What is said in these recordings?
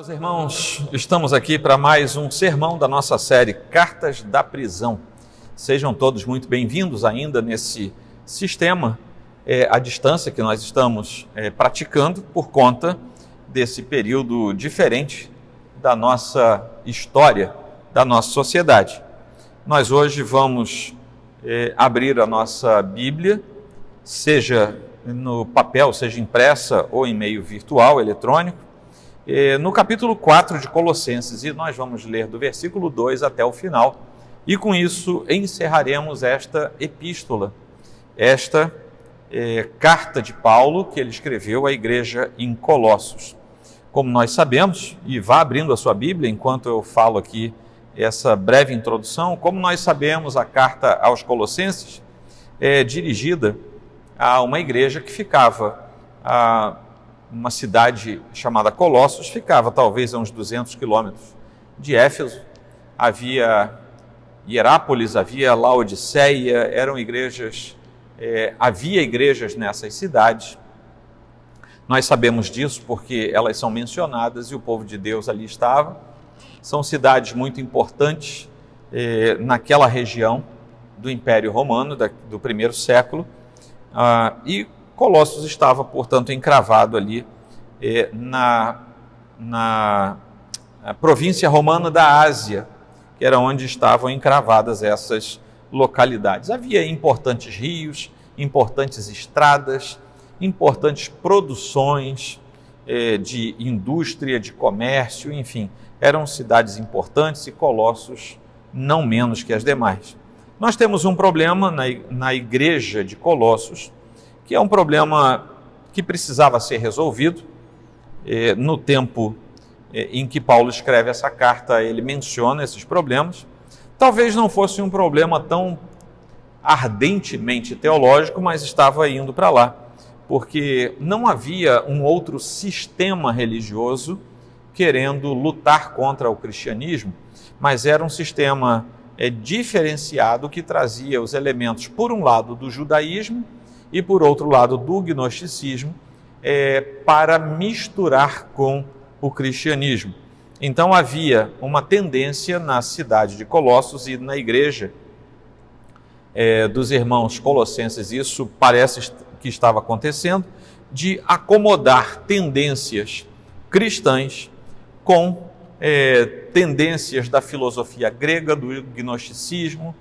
Meus irmãos, estamos aqui para mais um sermão da nossa série Cartas da Prisão. Sejam todos muito bem-vindos ainda nesse sistema à distância que nós estamos praticando por conta desse período diferente da nossa história, da nossa sociedade. Nós hoje vamos abrir a nossa Bíblia, seja no papel, seja impressa ou em meio virtual, eletrônico, no capítulo 4 de Colossenses, e nós vamos ler do versículo 2 até o final, e com isso encerraremos esta epístola, esta carta de Paulo que ele escreveu à igreja em Colossos. Como nós sabemos, e vá abrindo a sua Bíblia enquanto eu falo aqui essa breve introdução, como nós sabemos, a carta aos Colossenses é dirigida a uma igreja que ficava uma cidade chamada Colossos, ficava talvez a uns 200 quilômetros de Éfeso. Havia Hierápolis, havia Laodiceia, eram igrejas, havia igrejas nessas cidades. Nós sabemos disso porque elas são mencionadas e o povo de Deus ali estava. São cidades muito importantes naquela região do Império Romano, do primeiro século, e Colossos estava, portanto, encravado ali na província romana da Ásia, que era onde estavam encravadas essas localidades. Havia importantes rios, importantes estradas, importantes produções de indústria, de comércio, enfim, eram cidades importantes e Colossos não menos que as demais. Nós temos um problema na igreja de Colossos, que é um problema que precisava ser resolvido. No tempo em que Paulo escreve essa carta, ele menciona esses problemas. Talvez não fosse um problema tão ardentemente teológico, mas estava indo para lá, porque não havia um outro sistema religioso querendo lutar contra o cristianismo, mas era um sistema diferenciado que trazia os elementos, por um lado, do judaísmo e, por outro lado, do gnosticismo, para misturar com o cristianismo. Então havia uma tendência na cidade de Colossos e na igreja dos irmãos colossenses, isso parece que estava acontecendo, de acomodar tendências cristãs com tendências da filosofia grega, do gnosticismo,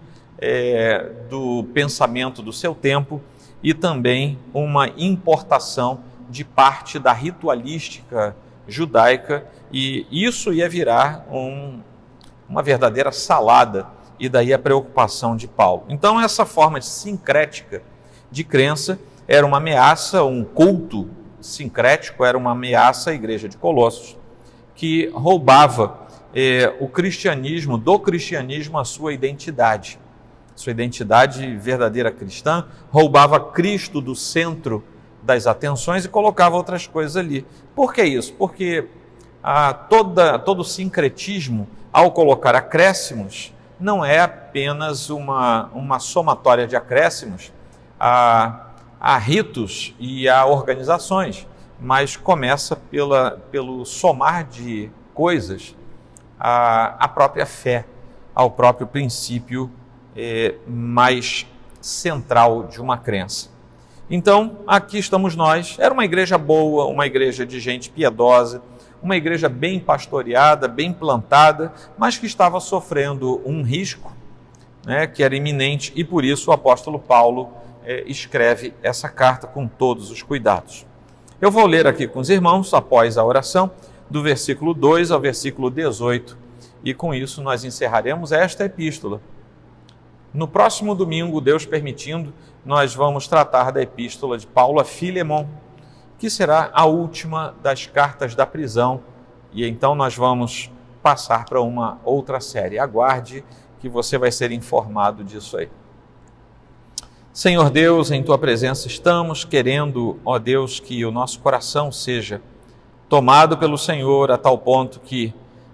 do pensamento do seu tempo, e também uma importação de parte da ritualística judaica, e isso ia virar uma verdadeira salada, e daí a preocupação de Paulo. Então essa forma sincrética de crença era uma ameaça, um culto sincrético era uma ameaça à igreja de Colossos, que roubava do cristianismo a sua identidade verdadeira cristã, roubava Cristo do centro das atenções e colocava outras coisas ali. Por que isso? Porque todo o sincretismo, ao colocar acréscimos, não é apenas uma somatória de acréscimos a ritos e a organizações, mas começa pelo somar de coisas à própria fé, ao próprio princípio mais central de uma crença. Então, aqui estamos nós. Era uma igreja boa, uma igreja de gente piedosa, uma igreja bem pastoreada, bem plantada, mas que estava sofrendo um risco, que era iminente, e por isso o apóstolo Paulo escreve essa carta com todos os cuidados. Eu vou ler aqui com os irmãos, após a oração, do versículo 2 ao versículo 18, e com isso nós encerraremos esta epístola. No próximo domingo, Deus permitindo, nós vamos tratar da epístola de Paulo a Filemon, que será a última das cartas da prisão, e então nós vamos passar para uma outra série. Aguarde que você vai ser informado disso aí. Senhor Deus, em Tua presença estamos, querendo, ó Deus, que o nosso coração seja tomado pelo Senhor a tal ponto que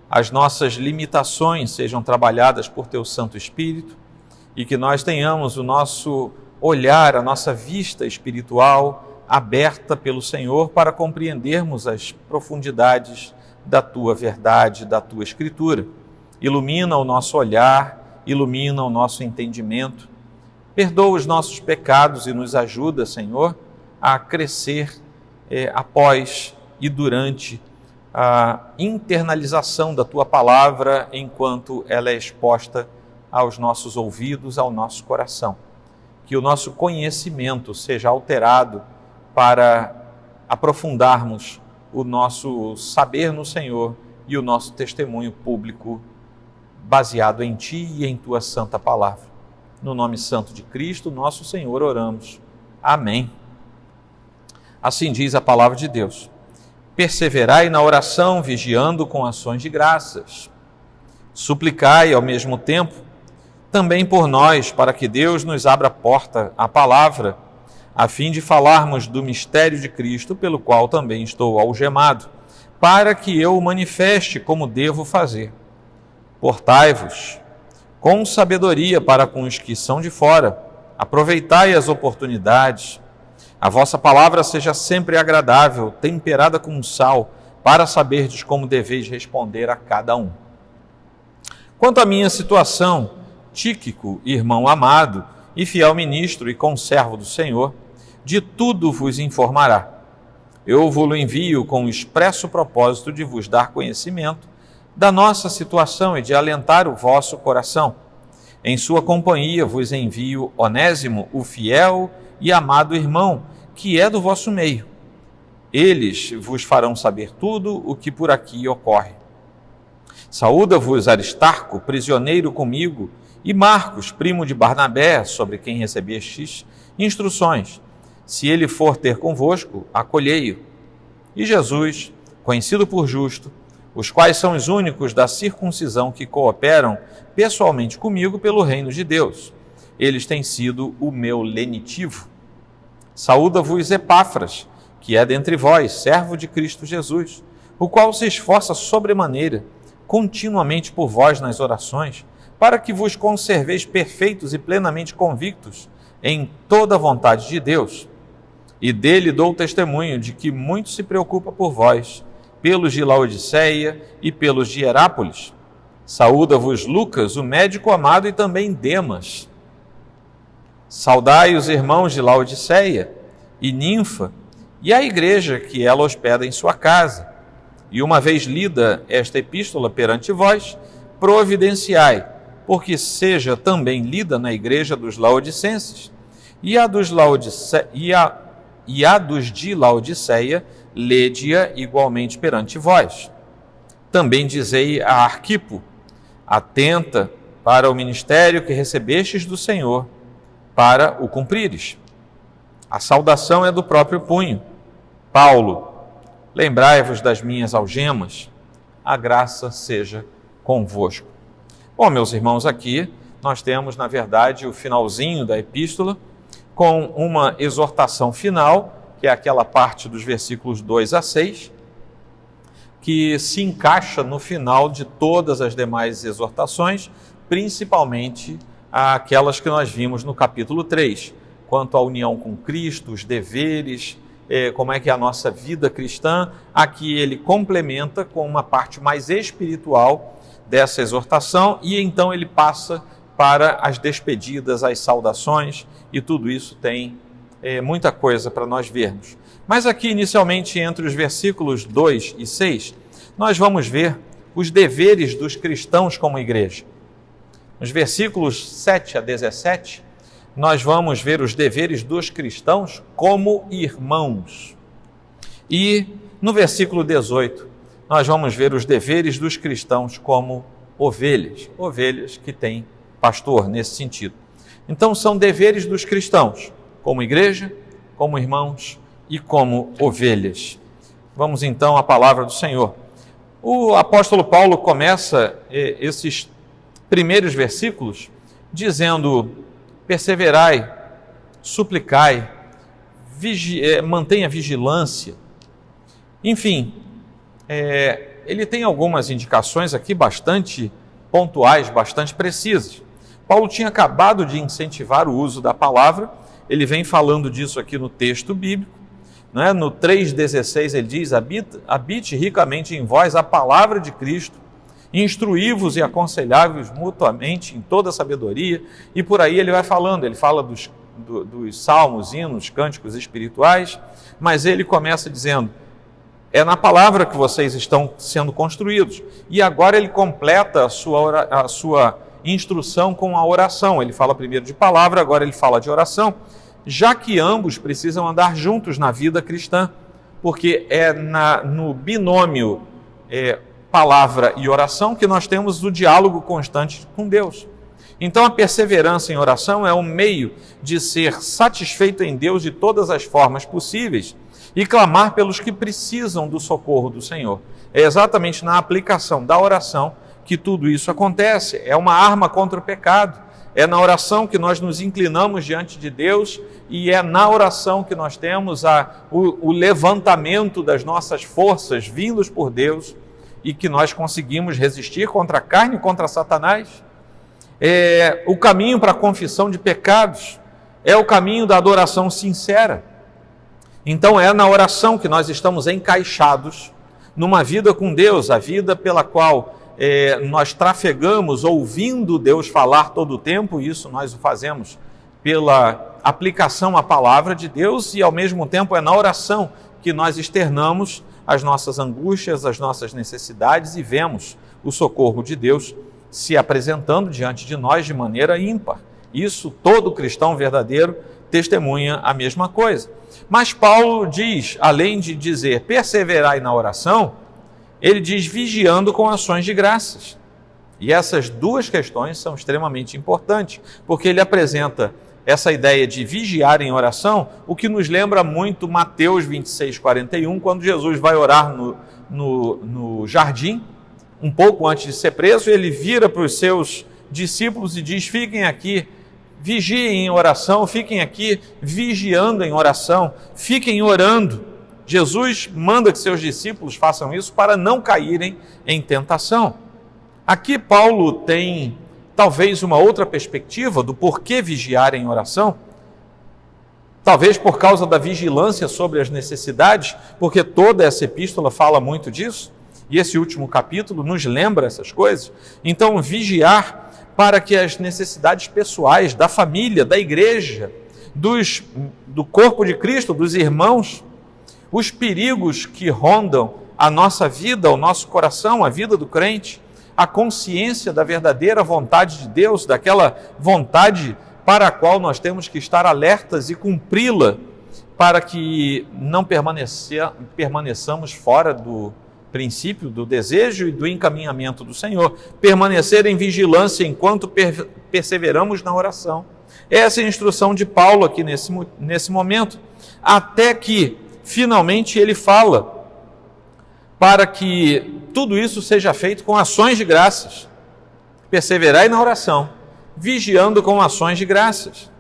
as nossas limitações sejam trabalhadas por Teu Santo Espírito, e que nós tenhamos o nosso olhar, a nossa vista espiritual aberta pelo Senhor para compreendermos as profundidades da tua verdade, da tua Escritura. Ilumina o nosso olhar, ilumina o nosso entendimento. Perdoa os nossos pecados e nos ajuda, Senhor, a crescer após e durante a internalização da Tua Palavra enquanto ela é exposta aos nossos ouvidos, ao nosso coração. Que o nosso conhecimento seja alterado para aprofundarmos o nosso saber no Senhor e o nosso testemunho público baseado em Ti e em Tua Santa Palavra. No nome santo de Cristo, nosso Senhor, oramos. Amém. Assim diz a palavra de Deus. Perseverai na oração, vigiando com ações de graças. Suplicai ao mesmo tempo também por nós, para que Deus nos abra a porta à palavra, a fim de falarmos do mistério de Cristo, pelo qual também estou algemado, para que eu o manifeste como devo fazer. Portai-vos com sabedoria para com os que são de fora, aproveitai as oportunidades. A vossa palavra seja sempre agradável, temperada com sal, para saberdes como deveis responder a cada um. Quanto à minha situação, Tíquico, irmão amado e fiel ministro e conservo do Senhor, de tudo vos informará. Eu vos envio com o expresso propósito de vos dar conhecimento da nossa situação e de alentar o vosso coração. Em sua companhia vos envio Onésimo, o fiel e amado irmão, que é do vosso meio. Eles vos farão saber tudo o que por aqui ocorre. Saúda-vos Aristarco, prisioneiro comigo, e Marcos, primo de Barnabé, sobre quem recebestes instruções. Se ele for ter convosco, acolhei-o. E Jesus, conhecido por justo, os quais são os únicos da circuncisão que cooperam pessoalmente comigo pelo reino de Deus. Eles têm sido o meu lenitivo. Saúda-vos Epáfras, que é dentre vós, servo de Cristo Jesus, o qual se esforça sobremaneira, continuamente por vós nas orações, para que vos conserveis perfeitos e plenamente convictos em toda a vontade de Deus. E dele dou testemunho de que muito se preocupa por vós, pelos de Laodiceia e pelos de Herápolis. Saúda-vos Lucas, o médico amado, e também Demas. Saudai os irmãos de Laodiceia e Ninfa, e a igreja que ela hospeda em sua casa. E uma vez lida esta epístola perante vós, providenciai, porque seja também lida na igreja dos laodicenses, e a dos de Laodiceia, lede-a igualmente perante vós. Também dizei a Arquipo, atenta para o ministério que recebestes do Senhor, para o cumprires. A saudação é do próprio punho. Paulo, lembrai-vos das minhas algemas, a graça seja convosco. Bom, meus irmãos, aqui nós temos, na verdade, o finalzinho da epístola, com uma exortação final, que é aquela parte dos versículos 2 a 6, que se encaixa no final de todas as demais exortações, principalmente aquelas que nós vimos no capítulo 3, quanto à união com Cristo, os deveres, como é que é a nossa vida cristã. Aqui ele complementa com uma parte mais espiritual dessa exortação, e então ele passa para as despedidas, as saudações, e tudo isso tem muita coisa para nós vermos. Mas aqui, inicialmente, entre os versículos 2 e 6, nós vamos ver os deveres dos cristãos como igreja. Nos versículos 7 a 17, nós vamos ver os deveres dos cristãos como irmãos. E no versículo 18, nós vamos ver os deveres dos cristãos como ovelhas, ovelhas que têm pastor nesse sentido. Então são deveres dos cristãos, como igreja, como irmãos e como ovelhas. Vamos então à palavra do Senhor. O apóstolo Paulo começa esses primeiros versículos dizendo: perseverai, suplicai, mantenha vigilância. Enfim, ele tem algumas indicações aqui bastante pontuais, bastante precisas. Paulo tinha acabado de incentivar o uso da palavra, ele vem falando disso aqui no texto bíblico, né? No 3,16 ele diz, habite ricamente em vós a palavra de Cristo, instruí-vos e aconselhai-vos mutuamente em toda sabedoria, e por aí ele vai falando, ele fala dos salmos, hinos, cânticos espirituais, mas ele começa dizendo, é na palavra que vocês estão sendo construídos. E agora ele completa a sua instrução com a oração. Ele fala primeiro de palavra, agora ele fala de oração, já que ambos precisam andar juntos na vida cristã, porque é no binômio palavra e oração que nós temos o diálogo constante com Deus. Então a perseverança em oração é um meio de ser satisfeito em Deus de todas as formas possíveis e clamar pelos que precisam do socorro do Senhor. É exatamente na aplicação da oração que tudo isso acontece. É uma arma contra o pecado. É na oração que nós nos inclinamos diante de Deus e é na oração que nós temos o levantamento das nossas forças vindos por Deus e que nós conseguimos resistir contra a carne e contra Satanás. É o caminho para a confissão de pecados, é o caminho da adoração sincera. Então é na oração que nós estamos encaixados numa vida com Deus, a vida pela qual nós trafegamos ouvindo Deus falar todo o tempo, isso nós o fazemos pela aplicação à palavra de Deus e ao mesmo tempo é na oração que nós externamos as nossas angústias, as nossas necessidades e vemos o socorro de Deus se apresentando diante de nós de maneira ímpar. Isso todo cristão verdadeiro testemunha a mesma coisa. Mas Paulo diz, além de dizer perseverai na oração, ele diz vigiando com ações de graças. E essas duas questões são extremamente importantes, porque ele apresenta essa ideia de vigiar em oração, o que nos lembra muito Mateus 26:41, quando Jesus vai orar no jardim, um pouco antes de ser preso, ele vira para os seus discípulos e diz, fiquem aqui, vigiem em oração, fiquem aqui vigiando em oração, fiquem orando. Jesus manda que seus discípulos façam isso para não caírem em tentação. Aqui Paulo tem talvez uma outra perspectiva do porquê vigiar em oração, talvez por causa da vigilância sobre as necessidades, porque toda essa epístola fala muito disso, e esse último capítulo nos lembra essas coisas. Então, vigiar para que as necessidades pessoais da família, da igreja, do corpo de Cristo, dos irmãos, os perigos que rondam a nossa vida, o nosso coração, a vida do crente, a consciência da verdadeira vontade de Deus, daquela vontade para a qual nós temos que estar alertas e cumpri-la, para que não permaneçamos fora do princípio do desejo e do encaminhamento do Senhor, permanecer em vigilância enquanto perseveramos na oração. Essa é a instrução de Paulo aqui nesse momento, até que finalmente ele fala para que tudo isso seja feito com ações de graças. Perseverai na oração, vigiando com ações de graças.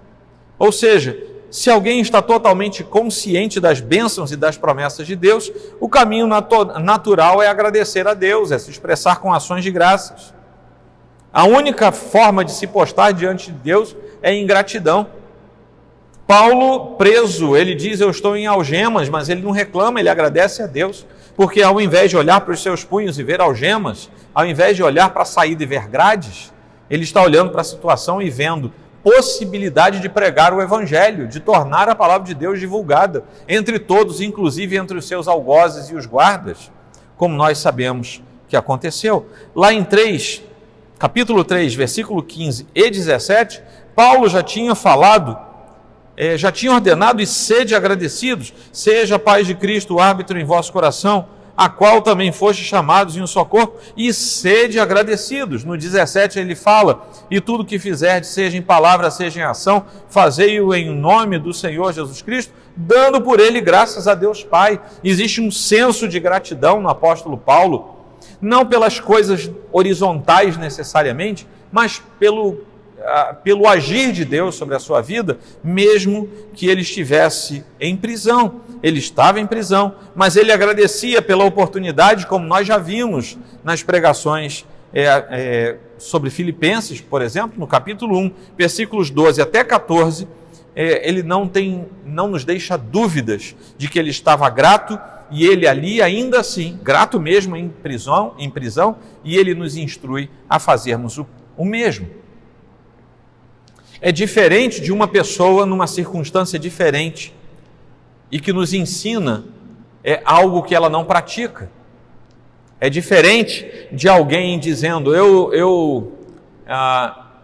Ou seja, se alguém está totalmente consciente das bênçãos e das promessas de Deus, o caminho natural é agradecer a Deus, é se expressar com ações de graças. A única forma de se postar diante de Deus é em gratidão. Paulo, preso, ele diz, eu estou em algemas, mas ele não reclama, ele agradece a Deus, porque ao invés de olhar para os seus punhos e ver algemas, ao invés de olhar para a saída e ver grades, ele está olhando para a situação e vendo possibilidade de pregar o Evangelho, de tornar a palavra de Deus divulgada entre todos, inclusive entre os seus algozes e os guardas, como nós sabemos que aconteceu. Lá em capítulo 3, versículo 15 e 17, Paulo já tinha falado, já tinha ordenado, e sede agradecidos, seja a paz de Cristo o árbitro em vosso coração, a qual também foste chamados em um só corpo, e sede agradecidos. No 17 ele fala, e tudo que fizerdes, seja em palavra, seja em ação, fazei-o em nome do Senhor Jesus Cristo, dando por ele graças a Deus Pai. Existe um senso de gratidão no apóstolo Paulo, não pelas coisas horizontais necessariamente, mas pelo agir de Deus sobre a sua vida, mesmo que ele estivesse em prisão. Ele estava em prisão, mas ele agradecia pela oportunidade, como nós já vimos nas pregações sobre Filipenses, por exemplo, no capítulo 1, versículos 12 até 14, ele não nos deixa dúvidas de que ele estava grato, e ele ali ainda assim, grato mesmo em prisão, e ele nos instrui a fazermos o mesmo. É diferente de uma pessoa numa circunstância diferente e que nos ensina algo que ela não pratica. É diferente de alguém dizendo,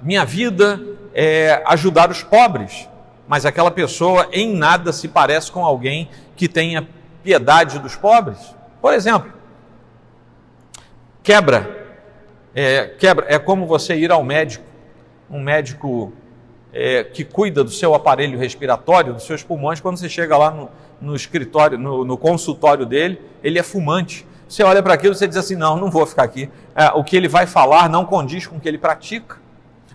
minha vida é ajudar os pobres, mas aquela pessoa em nada se parece com alguém que tenha piedade dos pobres. Por exemplo, quebra é como você ir ao médico, um médico que cuida do seu aparelho respiratório, dos seus pulmões. Quando você chega lá no escritório, no consultório dele, ele é fumante. Você olha para aquilo e você diz assim, não vou ficar aqui. O que ele vai falar não condiz com o que ele pratica.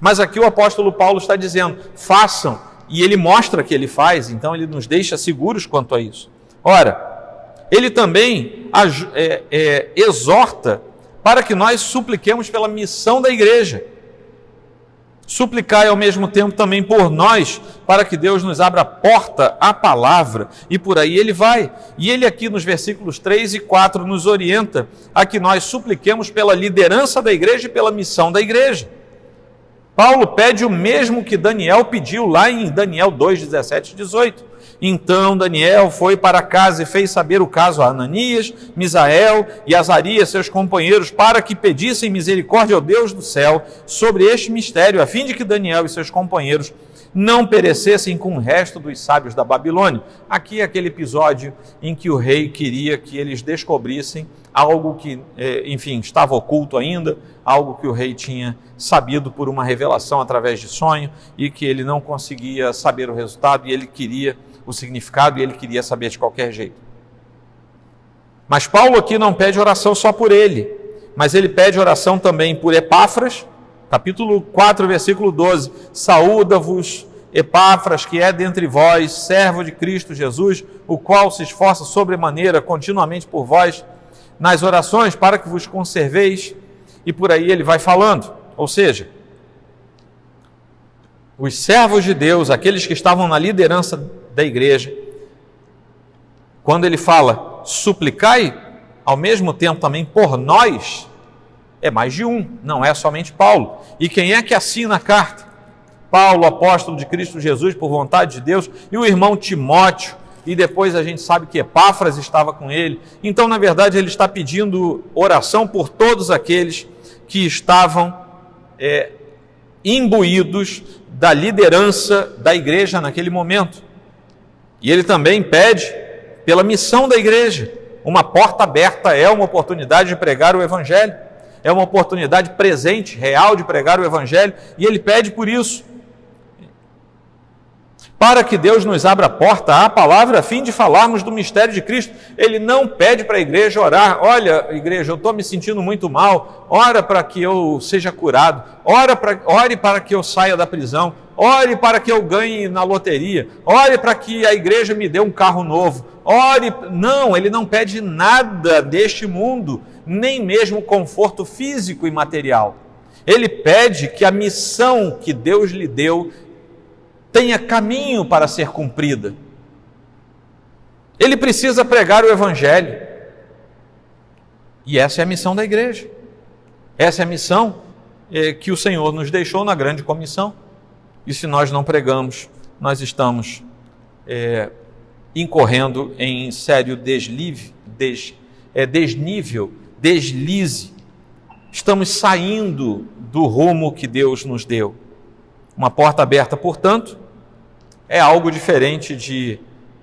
Mas aqui o apóstolo Paulo está dizendo, façam, e ele mostra que ele faz, então ele nos deixa seguros quanto a isso. Ora, ele também exorta para que nós supliquemos pela missão da igreja. Suplicai ao mesmo tempo também por nós, para que Deus nos abra a porta à palavra, e por aí ele vai. E ele aqui nos versículos 3 e 4 nos orienta a que nós supliquemos pela liderança da igreja e pela missão da igreja. Paulo pede o mesmo que Daniel pediu lá em Daniel 2, 17 e 18. Então Daniel foi para casa e fez saber o caso a Ananias, Misael e Azarias, seus companheiros, para que pedissem misericórdia ao Deus do céu sobre este mistério, a fim de que Daniel e seus companheiros não perecessem com o resto dos sábios da Babilônia. Aqui é aquele episódio em que o rei queria que eles descobrissem algo que, estava oculto ainda, algo que o rei tinha sabido por uma revelação através de sonho e que ele não conseguia saber o resultado, e ele queria o significado, e ele queria saber de qualquer jeito. Mas Paulo aqui não pede oração só por ele, mas ele pede oração também por Epáfras, capítulo 4, versículo 12, saúda-vos Epáfras, que é dentre vós, servo de Cristo Jesus, o qual se esforça sobremaneira continuamente por vós, nas orações, para que vos conserveis, e por aí ele vai falando. Ou seja, os servos de Deus, aqueles que estavam na liderança da igreja, quando ele fala suplicai, ao mesmo tempo também por nós, é mais de um, não é somente Paulo. E quem é que assina a carta? Paulo, apóstolo de Cristo Jesus, por vontade de Deus, e o irmão Timóteo, e depois a gente sabe que Epáfras estava com ele. Então, na verdade, ele está pedindo oração por todos aqueles que estavam imbuídos da liderança da igreja naquele momento. E ele também pede pela missão da igreja. Uma porta aberta é uma oportunidade de pregar o evangelho, é uma oportunidade presente, real, de pregar o evangelho, e ele pede por isso, para que Deus nos abra a porta à palavra, a fim de falarmos do mistério de Cristo. Ele não pede para a igreja orar, olha, igreja, eu estou me sentindo muito mal, ora para que eu seja curado, ore para que eu saia da prisão, ore para que eu ganhe na loteria, ore para que a igreja me dê um carro novo, ore... Não, ele não pede nada deste mundo, nem mesmo conforto físico e material. Ele pede que a missão que Deus lhe deu tenha caminho para ser cumprida. Ele precisa pregar o evangelho. E essa é a missão da igreja. Essa é a missão que o Senhor nos deixou na grande comissão. E se nós não pregamos, nós estamos incorrendo em sério deslize. Estamos saindo do rumo que Deus nos deu. Uma porta aberta, portanto, é algo diferente de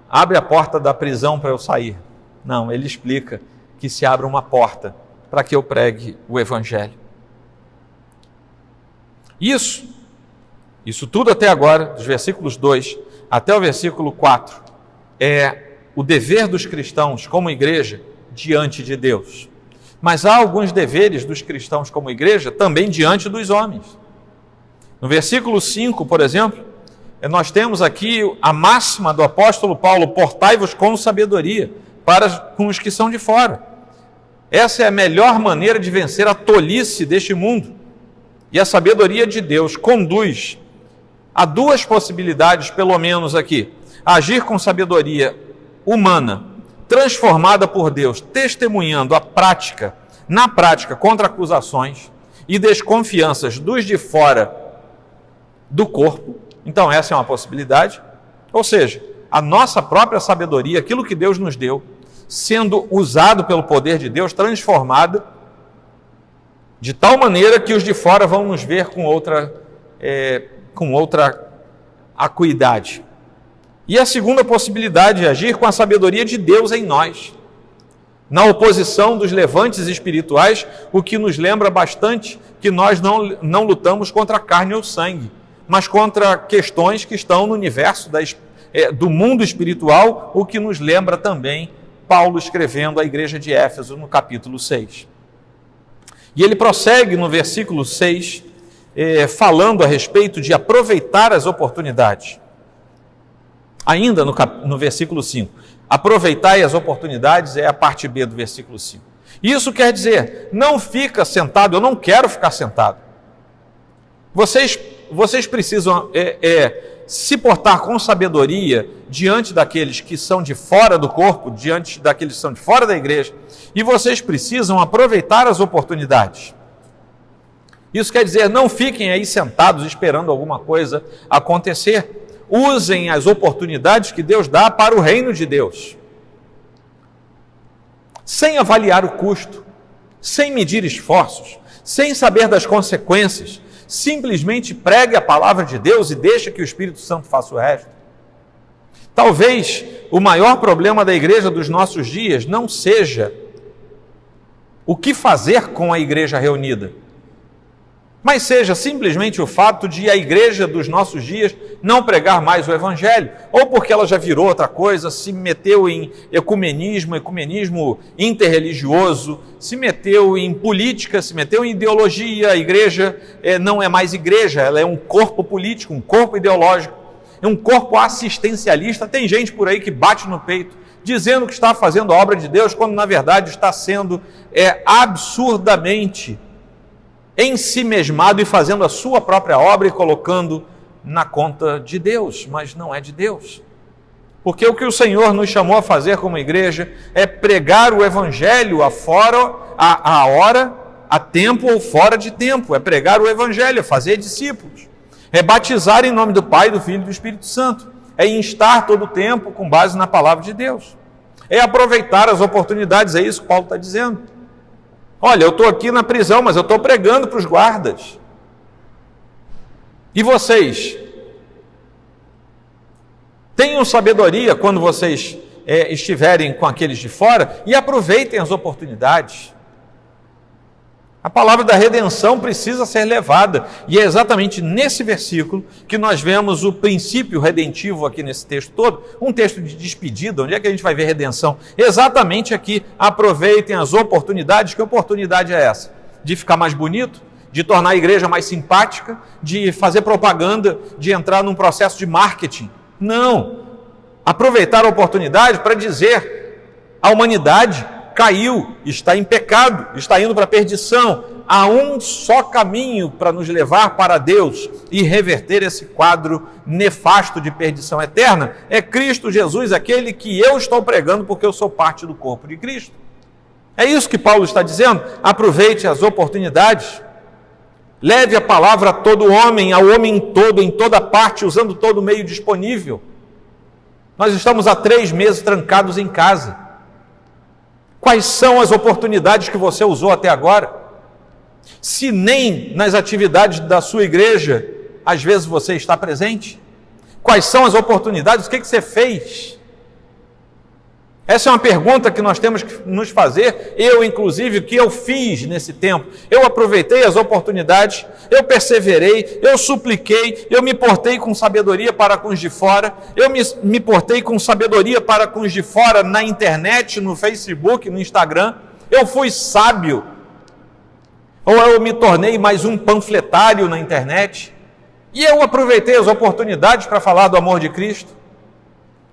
abre a porta da prisão para eu sair. Não, ele explica que se abre uma porta para que eu pregue o evangelho. Isso tudo até agora, dos versículos 2 até o versículo 4, é o dever dos cristãos como igreja diante de Deus. Mas há alguns deveres dos cristãos como igreja também diante dos homens. No versículo 5, por exemplo, nós temos aqui a máxima do apóstolo Paulo: portai-vos com sabedoria para com os que são de fora. Essa é a melhor maneira de vencer a tolice deste mundo. E a sabedoria de Deus conduz há duas possibilidades, pelo menos aqui. Agir com sabedoria humana, transformada por Deus, testemunhando na prática, contra acusações e desconfianças dos de fora do corpo. Então essa é uma possibilidade. Ou seja, a nossa própria sabedoria, aquilo que Deus nos deu, sendo usado pelo poder de Deus, transformado de tal maneira que os de fora vão nos ver com outra acuidade. E a segunda possibilidade é agir com a sabedoria de Deus em nós, na oposição dos levantes espirituais, o que nos lembra bastante que nós não lutamos contra a carne ou sangue, mas contra questões que estão no universo do mundo espiritual, o que nos lembra também Paulo escrevendo à igreja de Éfeso no capítulo 6. E ele prossegue no versículo 6, falando a respeito de aproveitar as oportunidades. Ainda no versículo 5, aproveitai as oportunidades é a parte B do versículo 5. Isso quer dizer, não fica sentado, eu não quero ficar sentado. Vocês precisam se portar com sabedoria diante daqueles que são de fora do corpo, diante daqueles que são de fora da igreja, e vocês precisam aproveitar as oportunidades. Isso quer dizer, não fiquem aí sentados esperando alguma coisa acontecer. Usem as oportunidades que Deus dá para o reino de Deus, sem avaliar o custo, sem medir esforços, sem saber das consequências. Simplesmente pregue a palavra de Deus e deixe que o Espírito Santo faça o resto. Talvez o maior problema da igreja dos nossos dias não seja o que fazer com a igreja reunida, mas seja simplesmente o fato de a igreja dos nossos dias não pregar mais o evangelho, ou porque ela já virou outra coisa, se meteu em ecumenismo interreligioso, se meteu em política, se meteu em ideologia. A igreja não é mais igreja, ela é um corpo político, um corpo ideológico, é um corpo assistencialista. Tem gente por aí que bate no peito, dizendo que está fazendo a obra de Deus, quando na verdade está sendo absurdamente em si mesmado e fazendo a sua própria obra e colocando na conta de Deus, mas não é de Deus. Porque o que o Senhor nos chamou a fazer como igreja é pregar o evangelho a hora, a tempo ou fora de tempo, é pregar o evangelho, é fazer discípulos, é batizar em nome do Pai, do Filho e do Espírito Santo, é instar todo o tempo com base na palavra de Deus, é aproveitar as oportunidades, é isso que Paulo está dizendo. Olha, eu estou aqui na prisão, mas eu estou pregando para os guardas. E vocês? Tenham sabedoria quando vocês estiverem com aqueles de fora e aproveitem as oportunidades. A palavra da redenção precisa ser levada. E é exatamente nesse versículo que nós vemos o princípio redentivo aqui nesse texto todo. Um texto de despedida. Onde é que a gente vai ver redenção? Exatamente aqui. Aproveitem as oportunidades. Que oportunidade é essa? De ficar mais bonito? De tornar a igreja mais simpática? De fazer propaganda? De entrar num processo de marketing? Não. Aproveitar a oportunidade para dizer à humanidade: caiu, está em pecado, está indo para a perdição. Há um só caminho para nos levar para Deus e reverter esse quadro nefasto de perdição eterna. É Cristo Jesus, aquele que eu estou pregando porque eu sou parte do corpo de Cristo. É isso que Paulo está dizendo. Aproveite as oportunidades. Leve a palavra a todo homem, ao homem todo, em toda parte, usando todo o meio disponível. Nós estamos há 3 meses trancados em casa. Quais são as oportunidades que você usou até agora? Se nem nas atividades da sua igreja, às vezes você está presente. Quais são as oportunidades? O que você fez? Essa é uma pergunta que nós temos que nos fazer. Eu, inclusive, o que eu fiz nesse tempo? Eu aproveitei as oportunidades, eu perseverei, eu supliquei, eu me portei com sabedoria para com os de fora, eu me portei com sabedoria para com os de fora na internet, no Facebook, no Instagram. Eu fui sábio. Ou eu me tornei mais um panfletário na internet e eu aproveitei as oportunidades para falar do amor de Cristo?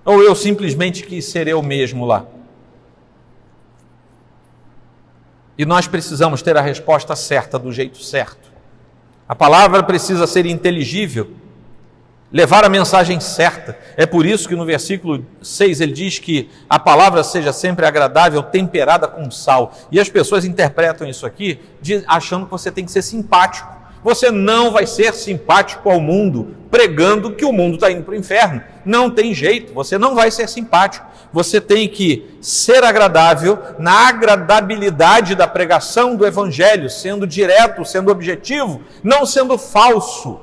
Ou eu simplesmente quis ser eu mesmo lá? E nós precisamos ter a resposta certa, do jeito certo. A palavra precisa ser inteligível. levar a mensagem certa. É por isso que no versículo 6 ele diz que a palavra seja sempre agradável, temperada com sal. E as pessoas interpretam isso aqui achando que você tem que ser simpático. Você não vai ser simpático ao mundo pregando que o mundo está indo para o inferno. Não tem jeito, você não vai ser simpático. Você tem que ser agradável na agradabilidade da pregação do evangelho, sendo direto, sendo objetivo, não sendo falso,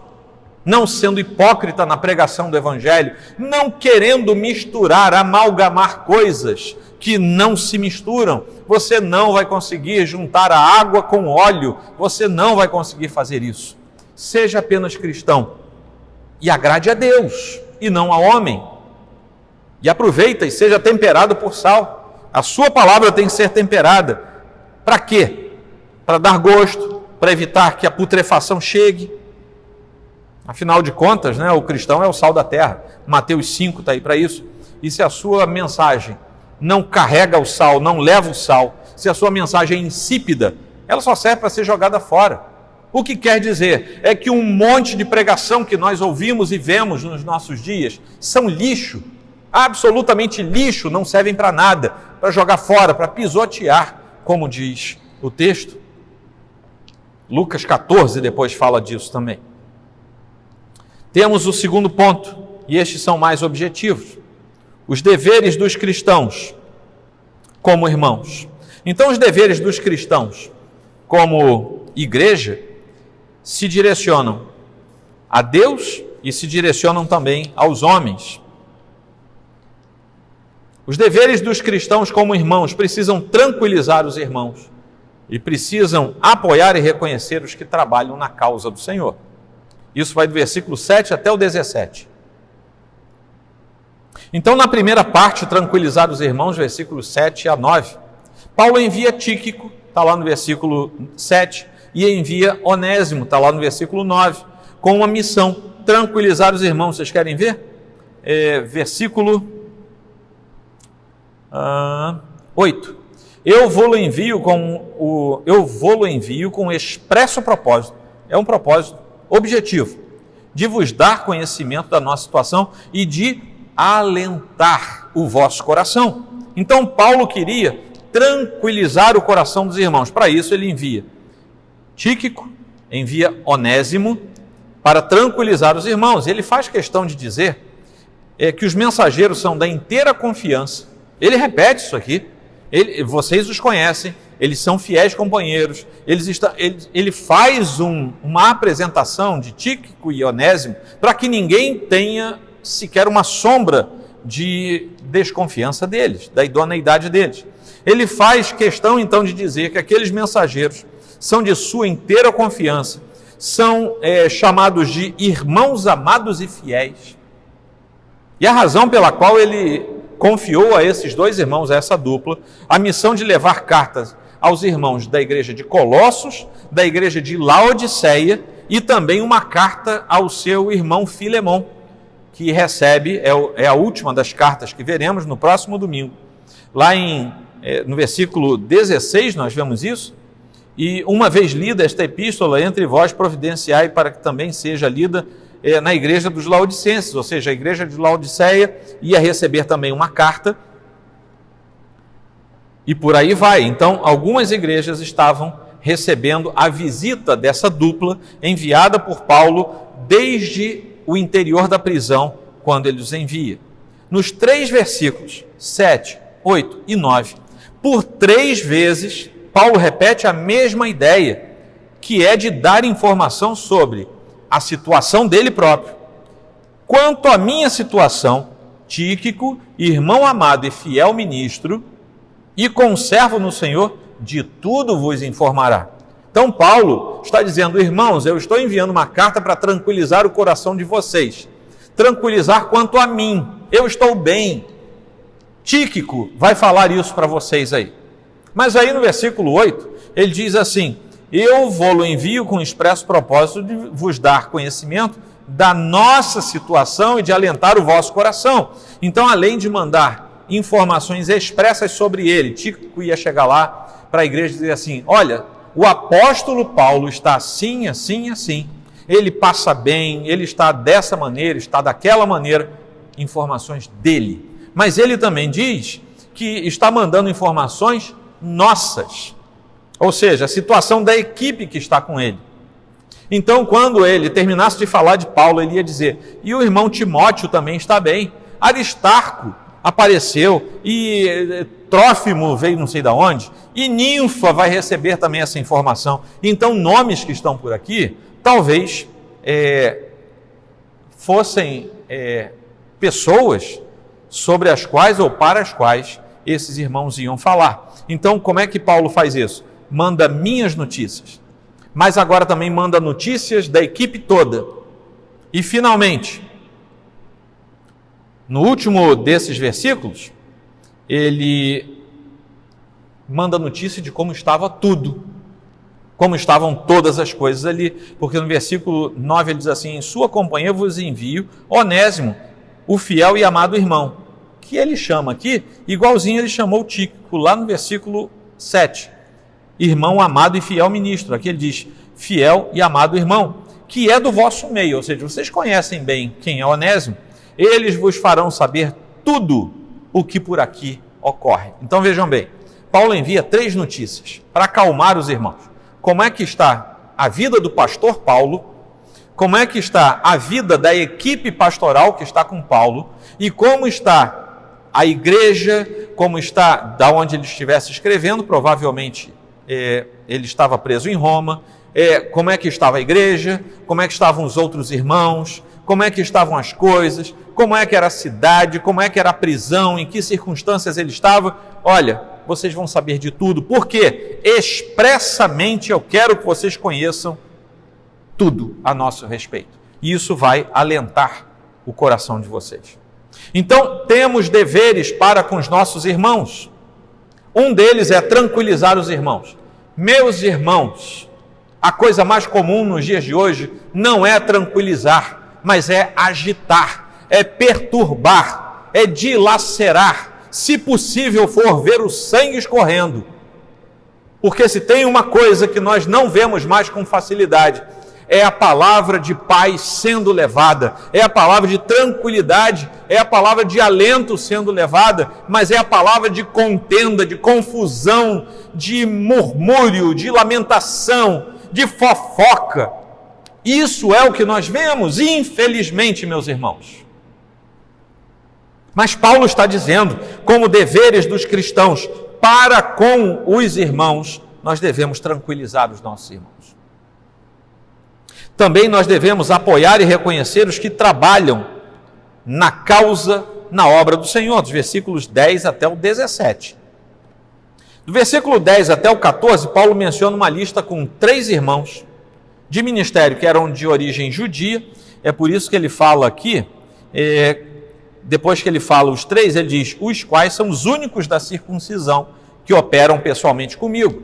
não sendo hipócrita na pregação do evangelho, não querendo misturar, amalgamar coisas que não se misturam. Você não vai conseguir juntar a água com óleo, você não vai conseguir fazer isso. Seja apenas cristão e agrade a Deus e não ao homem. E aproveita e seja temperado por sal. A sua palavra tem que ser temperada. Para quê? Para dar gosto, para evitar que a putrefação chegue. Afinal de contas, né, o cristão é o sal da terra. Mateus 5 está aí para isso. E se a sua mensagem não carrega o sal, não leva o sal, se a sua mensagem é insípida, ela só serve para ser jogada fora. O que quer dizer é que um monte de pregação que nós ouvimos e vemos nos nossos dias são lixo, absolutamente lixo, não servem para nada, para jogar fora, para pisotear, como diz o texto. Lucas 14 depois fala disso também. Temos o segundo ponto, e estes são mais objetivos. Os deveres dos cristãos como irmãos. Então, os deveres dos cristãos como igreja se direcionam a Deus e se direcionam também aos homens. Os deveres dos cristãos como irmãos precisam tranquilizar os irmãos e precisam apoiar e reconhecer os que trabalham na causa do Senhor. Isso vai do versículo 7 até o 17. Então, na primeira parte, tranquilizar os irmãos, versículos 7 a 9, Paulo envia Tíquico, está lá no versículo 7, e envia Onésimo, está lá no versículo 9, com uma missão, tranquilizar os irmãos. Vocês querem ver? Versículo 8. Eu vou-lo envio com expresso propósito, é um propósito objetivo, de vos dar conhecimento da nossa situação e de alentar o vosso coração. Então Paulo queria tranquilizar o coração dos irmãos. Para isso ele envia Tíquico, envia Onésimo para tranquilizar os irmãos. Ele faz questão de dizer que os mensageiros são da inteira confiança. Ele repete isso aqui. Vocês os conhecem, eles são fiéis companheiros. Ele faz uma apresentação de Tíquico e Onésimo para que ninguém tenha sequer uma sombra de desconfiança deles, da idoneidade deles. Ele faz questão então de dizer que aqueles mensageiros são de sua inteira confiança, são chamados de irmãos amados e fiéis. E a razão pela qual ele confiou a esses dois irmãos, a essa dupla, a missão de levar cartas aos irmãos da igreja de Colossos, da igreja de Laodiceia e também uma carta ao seu irmão Filemão, que recebe, é a última das cartas que veremos no próximo domingo. Lá no versículo 16 nós vemos isso, e uma vez lida esta epístola, entre vós providenciai para que também seja lida na igreja dos Laodicenses, ou seja, a igreja de Laodiceia ia receber também uma carta, e por aí vai. Então, algumas igrejas estavam recebendo a visita dessa dupla, enviada por Paulo desde o interior da prisão, quando ele os envia. Nos 3 versículos, 7, 8 e 9, por 3 vezes, Paulo repete a mesma ideia, que é de dar informação sobre a situação dele próprio. Quanto à minha situação, Tíquico, irmão amado e fiel ministro, e conservo no Senhor, de tudo vos informará. Então Paulo está dizendo, irmãos, eu estou enviando uma carta para tranquilizar o coração de vocês, tranquilizar quanto a mim, eu estou bem. Tíquico vai falar isso para vocês aí. Mas aí no versículo 8, ele diz assim, eu vou-lo envio com expresso propósito de vos dar conhecimento da nossa situação e de alentar o vosso coração. Então, além de mandar informações expressas sobre ele, Tíquico ia chegar lá para a igreja e dizer assim, olha, o apóstolo Paulo está assim, assim, assim, ele passa bem, ele está dessa maneira, está daquela maneira, informações dele. Mas ele também diz que está mandando informações nossas, ou seja, a situação da equipe que está com ele. Então, quando ele terminasse de falar de Paulo, ele ia dizer, e o irmão Timóteo também está bem, Aristarco apareceu, e Trófimo veio não sei de onde, e Ninfa vai receber também essa informação. Então, nomes que estão por aqui, talvez fossem pessoas sobre as quais ou para as quais esses irmãos iam falar. Então, como é que Paulo faz isso? Manda minhas notícias, mas agora também manda notícias da equipe toda. E, finalmente, no último desses versículos, ele manda notícia de como estava tudo, como estavam todas as coisas ali, porque no versículo 9 ele diz assim, em sua companhia vos envio Onésimo, o fiel e amado irmão, que ele chama aqui, igualzinho ele chamou Tíquico, lá no versículo 7, irmão amado e fiel ministro. Aqui ele diz, fiel e amado irmão, que é do vosso meio, ou seja, vocês conhecem bem quem é Onésimo, eles vos farão saber tudo o que por aqui ocorre. Então vejam bem, Paulo envia 3 notícias para acalmar os irmãos. Como é que está a vida do pastor Paulo, como é que está a vida da equipe pastoral que está com Paulo, e como está a igreja, como está da onde ele estivesse escrevendo, provavelmente ele estava preso em Roma, como é que estava a igreja, como é que estavam os outros irmãos, como é que estavam as coisas, como é que era a cidade, como é que era a prisão, em que circunstâncias ele estava. Olha, vocês vão saber de tudo, porque expressamente eu quero que vocês conheçam tudo a nosso respeito. E isso vai alentar o coração de vocês. Então, temos deveres para com os nossos irmãos. Um deles é tranquilizar os irmãos. Meus irmãos, a coisa mais comum nos dias de hoje não é tranquilizar, mas é agitar, é perturbar, é dilacerar, se possível for ver o sangue escorrendo. Porque se tem uma coisa que nós não vemos mais com facilidade, é a palavra de paz sendo levada, é a palavra de tranquilidade, é a palavra de alento sendo levada, mas é a palavra de contenda, de confusão, de murmúrio, de lamentação, de fofoca. Isso é o que nós vemos, infelizmente, meus irmãos. Mas Paulo está dizendo, como deveres dos cristãos para com os irmãos, nós devemos tranquilizar os nossos irmãos. Também nós devemos apoiar e reconhecer os que trabalham na causa, na obra do Senhor, dos versículos 10 até o 17. Do versículo 10 até o 14, Paulo menciona uma lista com 3 irmãos de ministério que eram de origem judia. É por isso que ele fala aqui, depois que ele fala os 3, ele diz, os quais são os únicos da circuncisão que operam pessoalmente comigo,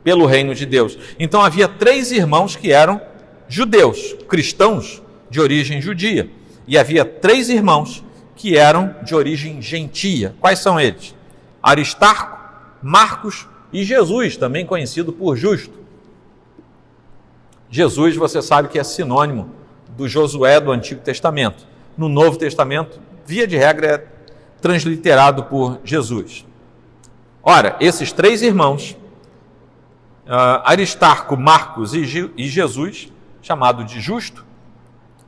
pelo reino de Deus. Então havia 3 irmãos que eram judeus, cristãos de origem judia, e havia 3 irmãos que eram de origem gentia. Quais são eles? Aristarco, Marcos e Jesus, também conhecido por Justo. Jesus, você sabe que é sinônimo do Josué do Antigo Testamento. No Novo Testamento, via de regra, é transliterado por Jesus. Ora, esses 3 irmãos, Aristarco, Marcos e Jesus, chamado de Justo,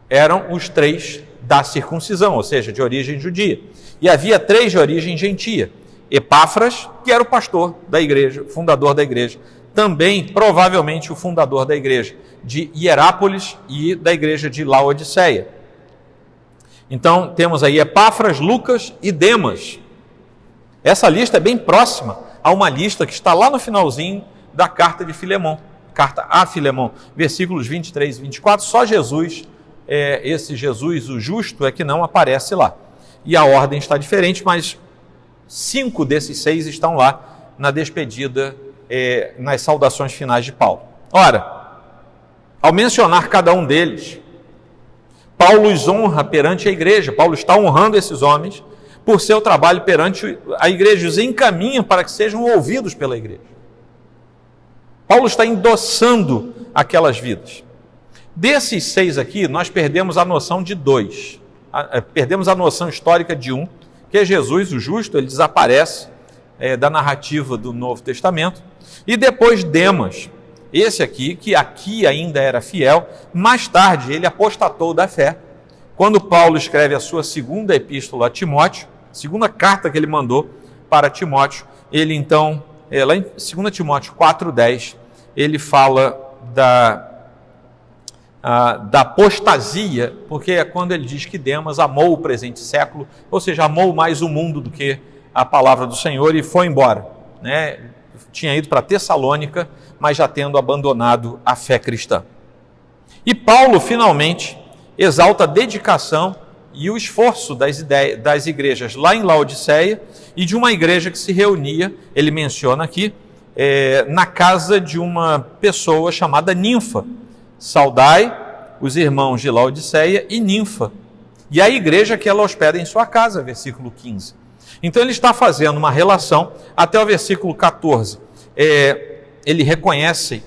eram os 3 da circuncisão, ou seja, de origem judia. E havia 3 de origem gentia. Epáfras, que era o pastor da igreja, fundador da igreja. Também, provavelmente, o fundador da igreja de Hierápolis e da igreja de Laodiceia. Então, temos aí Epáfras, Lucas e Demas. Essa lista é bem próxima a uma lista que está lá no finalzinho da carta de Filemon. Carta a Filemon, versículos 23 e 24, só Jesus, esse Jesus, o justo, é que não aparece lá. E a ordem está diferente, mas 5 desses 6 estão lá na despedida, nas saudações finais de Paulo. Ora, ao mencionar cada um deles, Paulo os honra perante a igreja. Paulo está honrando esses homens por seu trabalho perante a igreja, os encaminha para que sejam ouvidos pela igreja. Paulo está endossando aquelas vidas. Desses 6 aqui, nós perdemos a noção de 2. Perdemos a noção histórica de um, que é Jesus, o justo. Ele desaparece da narrativa do Novo Testamento. E depois Demas, esse aqui, que aqui ainda era fiel, mais tarde ele apostatou da fé. Quando Paulo escreve a sua segunda epístola a Timóteo, segunda carta que ele mandou para Timóteo, ele então, lá em 2 Timóteo 4,10, ele fala da apostasia, porque é quando ele diz que Demas amou o presente século, ou seja, amou mais o mundo do que a palavra do Senhor e foi embora, né? Tinha ido para Tessalônica, mas já tendo abandonado a fé cristã. E Paulo, finalmente, exalta a dedicação e o esforço das igrejas lá em Laodiceia e de uma igreja que se reunia, ele menciona aqui, na casa de uma pessoa chamada Ninfa. Saudai os irmãos de Laodiceia e Ninfa, e a igreja que ela hospeda em sua casa, versículo 15. Então ele está fazendo uma relação até o versículo 14. Ele reconhece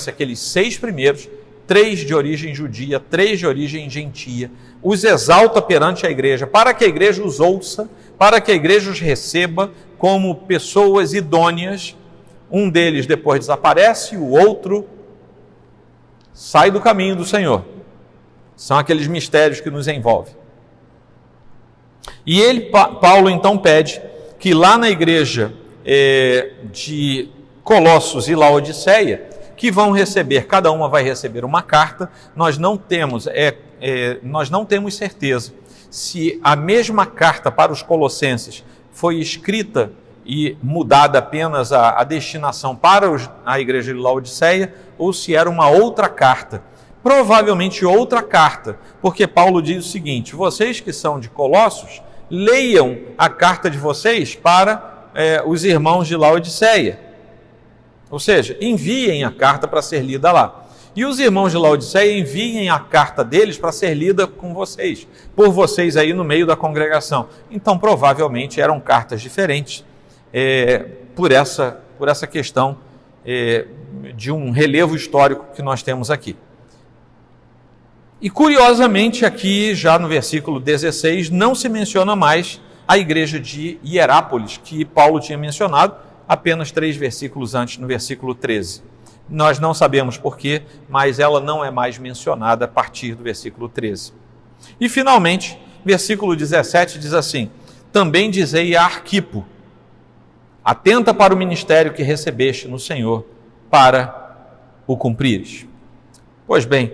aqueles 6 primeiros, 3 de origem judia, 3 de origem gentia, os exalta perante a igreja, para que a igreja os ouça, para que a igreja os receba como pessoas idôneas. Um deles depois desaparece, o outro sai do caminho do Senhor. São aqueles mistérios que nos envolvem. E Paulo então pede que lá na igreja de Colossos e Laodiceia, que vão receber, cada uma vai receber uma carta. Nós não temos certeza se a mesma carta para os colossenses foi escrita e mudada apenas a destinação para a igreja de Laodiceia, ou se era uma outra carta. Provavelmente outra carta, porque Paulo diz o seguinte: vocês que são de Colossos, leiam a carta de vocês para os irmãos de Laodiceia. Ou seja, enviem a carta para ser lida lá. E os irmãos de Laodiceia enviem a carta deles para ser lida com vocês, por vocês aí no meio da congregação. Então, provavelmente eram cartas diferentes, por essa questão de um relevo histórico que nós temos aqui. E curiosamente aqui, já no versículo 16, não se menciona mais a igreja de Hierápolis, que Paulo tinha mencionado apenas 3 versículos antes, no versículo 13. Nós não sabemos porquê, mas ela não é mais mencionada a partir do versículo 13. E finalmente, versículo 17 diz assim: também dizei a Arquipo, atenta para o ministério que recebeste no Senhor, para o cumprires. Pois bem,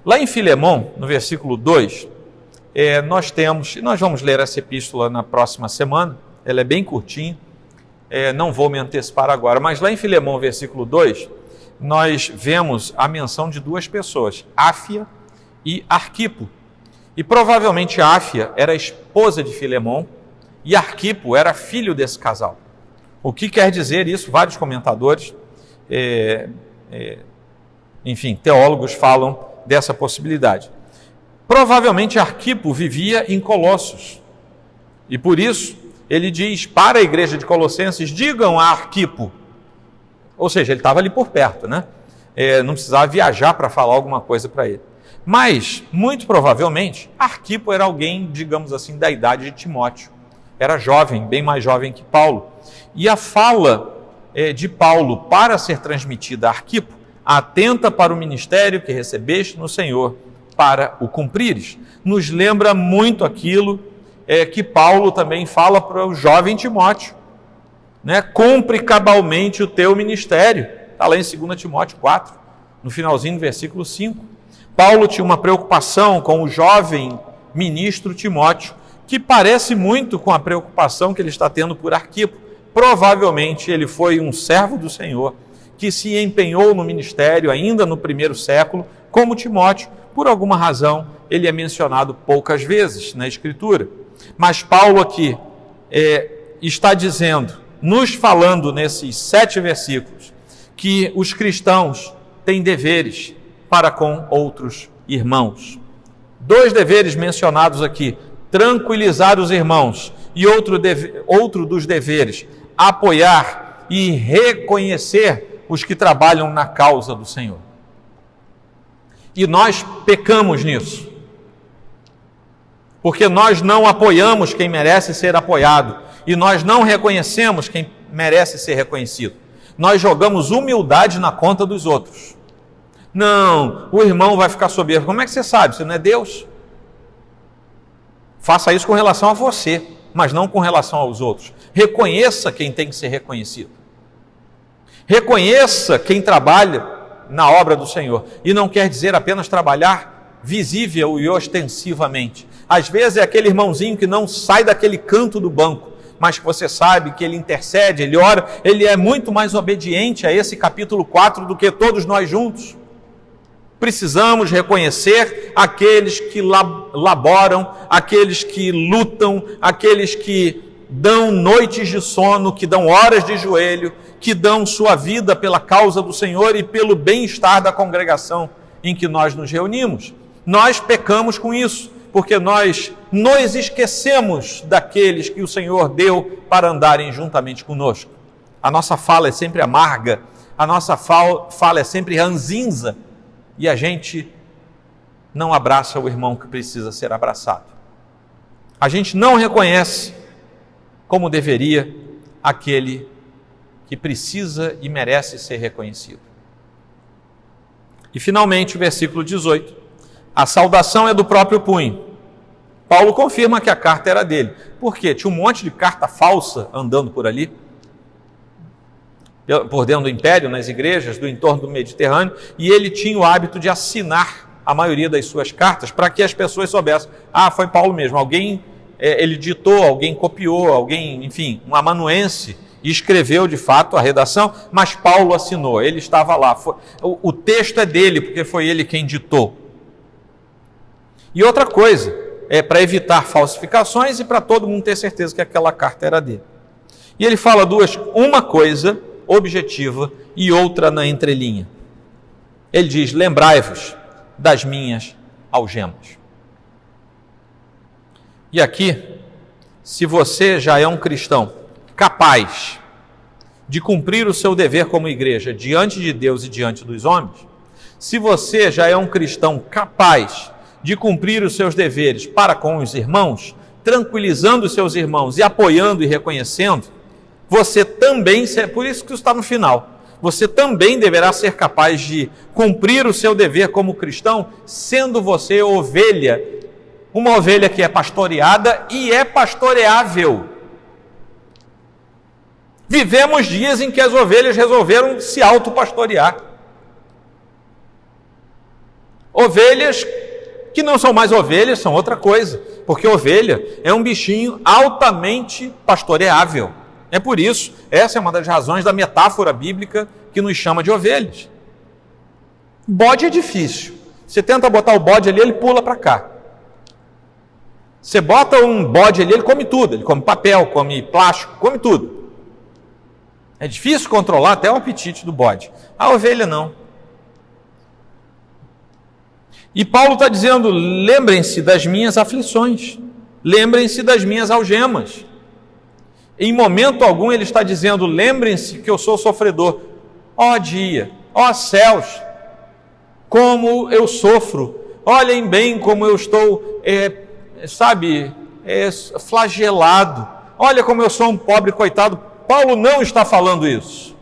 lá em Filemão, no versículo 2, nós temos, e nós vamos ler essa epístola na próxima semana, ela é bem curtinha, não vou me antecipar agora, mas lá em Filemão, versículo 2, nós vemos a menção de 2 pessoas, Áfia e Arquipo. E provavelmente Áfia era esposa de Filemão e Arquipo era filho desse casal. O que quer dizer isso? Vários comentadores, enfim, teólogos falam dessa possibilidade. Provavelmente Arquipo vivia em Colossos, e por isso ele diz para a igreja de Colossenses: digam a Arquipo, ou seja, ele estava ali por perto, né? Não precisava viajar para falar alguma coisa para ele. Mas, muito provavelmente, Arquipo era alguém, digamos assim, da idade de Timóteo. Era jovem, bem mais jovem que Paulo. E a fala de Paulo para ser transmitida a Arquipo: atenta para o ministério que recebeste no Senhor, para o cumprires, nos lembra muito aquilo que Paulo também fala para o jovem Timóteo, né? Cumpre cabalmente o teu ministério. Está lá em 2 Timóteo 4, no finalzinho do versículo 5. Paulo tinha uma preocupação com o jovem ministro Timóteo, que parece muito com a preocupação que ele está tendo por Arquipo. Provavelmente ele foi um servo do Senhor, que se empenhou no ministério ainda no 1º século, como Timóteo. Por alguma razão, ele é mencionado poucas vezes na Escritura. Mas Paulo aqui está dizendo, nos falando nesses 7 versículos, que os cristãos têm deveres para com outros irmãos. 2 deveres mencionados aqui: tranquilizar os irmãos, e outro dos deveres, apoiar e reconhecer os que trabalham na causa do Senhor. E nós pecamos nisso. Porque nós não apoiamos quem merece ser apoiado. E nós não reconhecemos quem merece ser reconhecido. Nós jogamos humildade na conta dos outros. Não, o irmão vai ficar soberbo. Como é que você sabe? Você não é Deus? Faça isso com relação a você, mas não com relação aos outros. Reconheça quem tem que ser reconhecido. Reconheça quem trabalha na obra do Senhor. E não quer dizer apenas trabalhar visível e ostensivamente. Às vezes é aquele irmãozinho que não sai daquele canto do banco, mas que você sabe que ele intercede, ele ora, ele é muito mais obediente a esse capítulo 4 do que todos nós juntos. Precisamos reconhecer aqueles que laboram, aqueles que lutam, aqueles que dão noites de sono, que dão horas de joelho, que dão sua vida pela causa do Senhor e pelo bem-estar da congregação em que nós nos reunimos. Nós pecamos com isso, porque nós nos esquecemos daqueles que o Senhor deu para andarem juntamente conosco. A nossa fala é sempre amarga, a nossa fala é sempre ranzinza, e a gente não abraça o irmão que precisa ser abraçado. A gente não reconhece como deveria aquele que precisa e merece ser reconhecido. E finalmente o versículo 18. A saudação é do próprio punho. Paulo confirma que a carta era dele. Por quê? Tinha um monte de carta falsa andando por ali, por dentro do império, nas igrejas do entorno do Mediterrâneo, e ele tinha o hábito de assinar a maioria das suas cartas para que as pessoas soubessem, foi Paulo mesmo, alguém, ele ditou, alguém copiou, alguém, enfim, um amanuense, e escreveu de fato a redação, mas Paulo assinou, ele estava lá, o texto é dele, porque foi ele quem ditou. E outra coisa, para evitar falsificações e para todo mundo ter certeza que aquela carta era dele. E ele fala uma coisa objetiva e outra na entrelinha. Ele diz: lembrai-vos das minhas algemas. E aqui, se você já é um cristão capaz de cumprir o seu dever como igreja diante de Deus e diante dos homens, se você já é um cristão capaz de cumprir os seus deveres para com os irmãos, tranquilizando os seus irmãos e apoiando e reconhecendo, você também, por isso que isso está no final, você também deverá ser capaz de cumprir o seu dever como cristão, sendo você ovelha, uma ovelha que é pastoreada e é pastoreável. Vivemos dias em que as ovelhas resolveram se autopastorear. Ovelhas que não são mais ovelhas, são outra coisa, porque ovelha é um bichinho altamente pastoreável. É por isso, essa é uma das razões da metáfora bíblica que nos chama de ovelhas. Bode é difícil. Você tenta botar o bode ali, ele pula para cá. Você bota um bode ali, ele come tudo. Ele come papel, come plástico, come tudo. É difícil controlar até o apetite do bode. A ovelha não. E Paulo está dizendo, lembrem-se das minhas aflições. Lembrem-se das minhas algemas. Em momento algum ele está dizendo, lembrem-se que eu sou sofredor. Ó dia, ó céus, como eu sofro. Olhem bem como eu estou, flagelado. Olha como eu sou um pobre coitado. Paulo não está falando isso.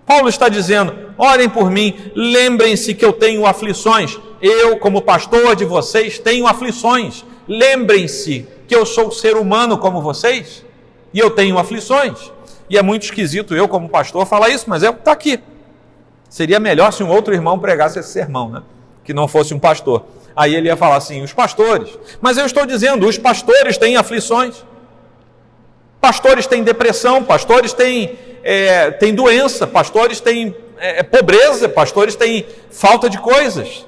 Paulo está dizendo, orem por mim, lembrem-se que eu tenho aflições. Eu, como pastor de vocês, tenho aflições. Lembrem-se que eu sou ser humano como vocês. E eu tenho aflições. E é muito esquisito eu, como pastor, falar isso, mas está aqui. Seria melhor se um outro irmão pregasse esse sermão, né? Que não fosse um pastor. Aí ele ia falar assim, os pastores. Mas eu estou dizendo, os pastores têm aflições. Pastores têm depressão, pastores têm doença, pastores têm pobreza, pastores têm falta de coisas.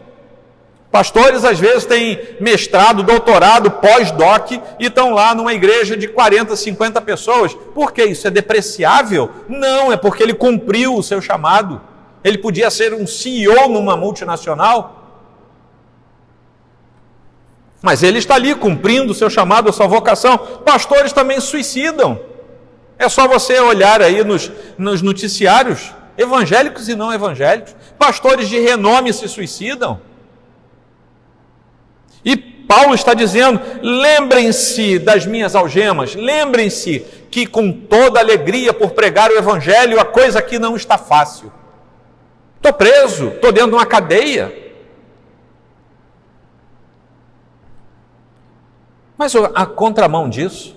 Pastores, às vezes, têm mestrado, doutorado, pós-doc e estão lá numa igreja de 40, 50 pessoas. Por que isso é depreciável? Não, é porque ele cumpriu o seu chamado. Ele podia ser um CEO numa multinacional, mas ele está ali cumprindo o seu chamado, a sua vocação. Pastores também suicidam. É só você olhar aí nos noticiários, evangélicos e não evangélicos. Pastores de renome se suicidam. E Paulo está dizendo: lembrem-se das minhas algemas, lembrem-se que com toda alegria por pregar o evangelho, a coisa aqui não está fácil. Estou preso, estou dentro de uma cadeia. Mas a contramão disso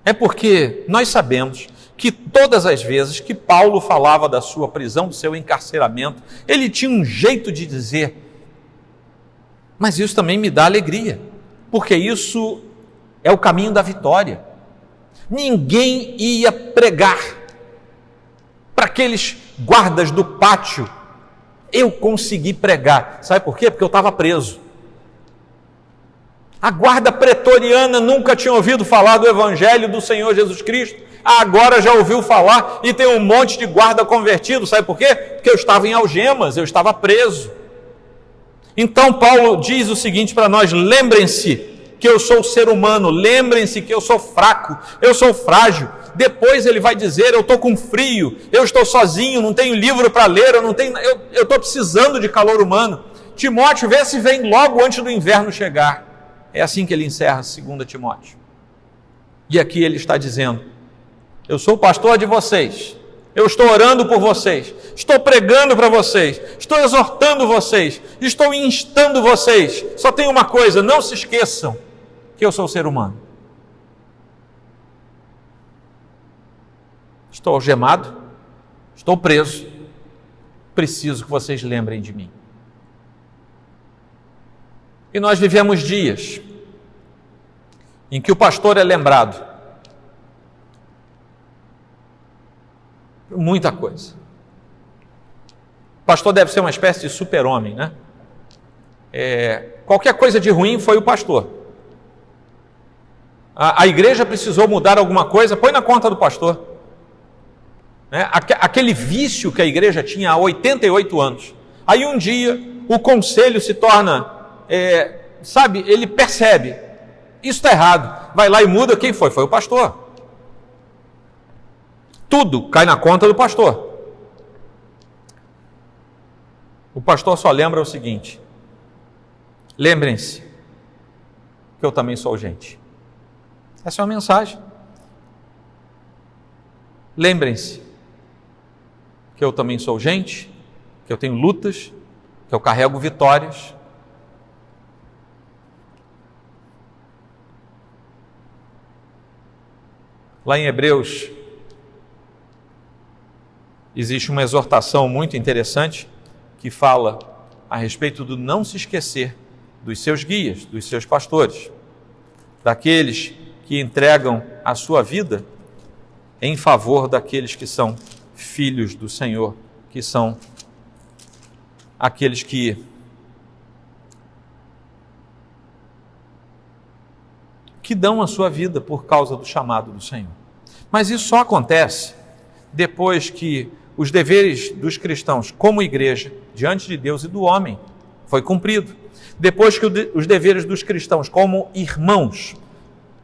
é porque nós sabemos que todas as vezes que Paulo falava da sua prisão, do seu encarceramento, ele tinha um jeito de dizer: mas isso também me dá alegria, porque isso é o caminho da vitória. Ninguém ia pregar para aqueles guardas do pátio. Eu consegui pregar. Sabe por quê? Porque eu estava preso. A guarda pretoriana nunca tinha ouvido falar do evangelho do Senhor Jesus Cristo. Agora já ouviu falar e tem um monte de guarda convertido. Sabe por quê? Porque eu estava em algemas, eu estava preso. Então Paulo diz o seguinte para nós: lembrem-se que eu sou ser humano, lembrem-se que eu sou fraco, eu sou frágil. Depois ele vai dizer: eu estou com frio, eu estou sozinho, não tenho livro para ler, eu estou precisando de calor humano. Timóteo, vê se vem logo antes do inverno chegar. É assim que ele encerra 2 Timóteo. E aqui ele está dizendo: eu sou o pastor de vocês, eu estou orando por vocês, estou pregando para vocês, estou exortando vocês, estou instando vocês. Só tem uma coisa: não se esqueçam que eu sou ser humano. Estou algemado, estou preso, preciso que vocês lembrem de mim. E nós vivemos dias em que o pastor é lembrado. Muita coisa. O pastor deve ser uma espécie de super-homem, né? Qualquer coisa de ruim foi o pastor. A igreja precisou mudar alguma coisa, põe na conta do pastor. Aquele vício que a igreja tinha há 88 anos. Aí um dia o conselho se torna... ele percebe, isso está errado, vai lá e muda. Quem foi? Foi o pastor. Tudo cai na conta do pastor. O pastor só lembra o seguinte: lembrem-se que eu também sou gente. Essa é uma mensagem. Lembrem-se que eu também sou gente, que eu tenho lutas, que eu carrego vitórias. Lá em Hebreus, existe uma exortação muito interessante que fala a respeito do não se esquecer dos seus guias, dos seus pastores, daqueles que entregam a sua vida em favor daqueles que são filhos do Senhor, que são aqueles que dão a sua vida por causa do chamado do Senhor. Mas isso só acontece depois que os deveres dos cristãos como igreja, diante de Deus e do homem, foi cumprido. Depois que os deveres dos cristãos como irmãos,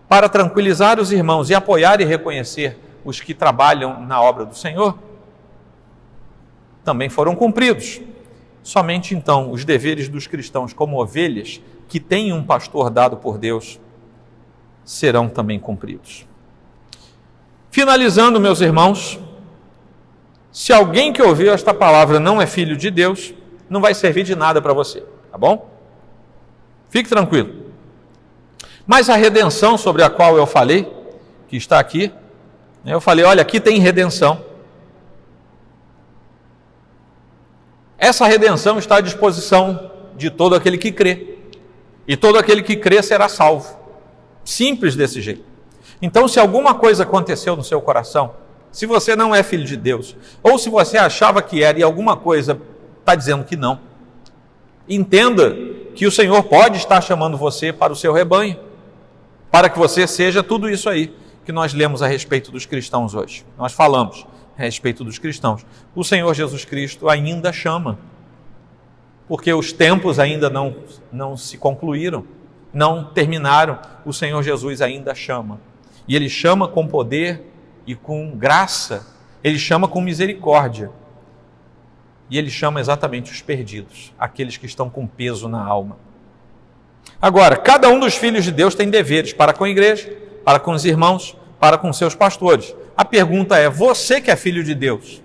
para tranquilizar os irmãos e apoiar e reconhecer os que trabalham na obra do Senhor, também foram cumpridos. Somente então os deveres dos cristãos como ovelhas, que têm um pastor dado por Deus, serão também cumpridos. Finalizando, meus irmãos, se alguém que ouviu esta palavra não é filho de Deus, não vai servir de nada para você, tá bom? Fique tranquilo. Mas a redenção sobre a qual eu falei, que está aqui, eu falei, olha, aqui tem redenção. Essa redenção está à disposição de todo aquele que crê. E todo aquele que crê será salvo. Simples desse jeito. Então, se alguma coisa aconteceu no seu coração, se você não é filho de Deus, ou se você achava que era e alguma coisa está dizendo que não, entenda que o Senhor pode estar chamando você para o seu rebanho, para que você seja tudo isso aí que nós lemos a respeito dos cristãos hoje. Nós falamos a respeito dos cristãos. O Senhor Jesus Cristo ainda chama, porque os tempos ainda não se concluíram, não terminaram. O Senhor Jesus ainda chama. E Ele chama com poder e com graça. Ele chama com misericórdia. E Ele chama exatamente os perdidos, aqueles que estão com peso na alma. Agora, cada um dos filhos de Deus tem deveres para com a igreja, para com os irmãos, para com seus pastores. A pergunta é, você que é filho de Deus,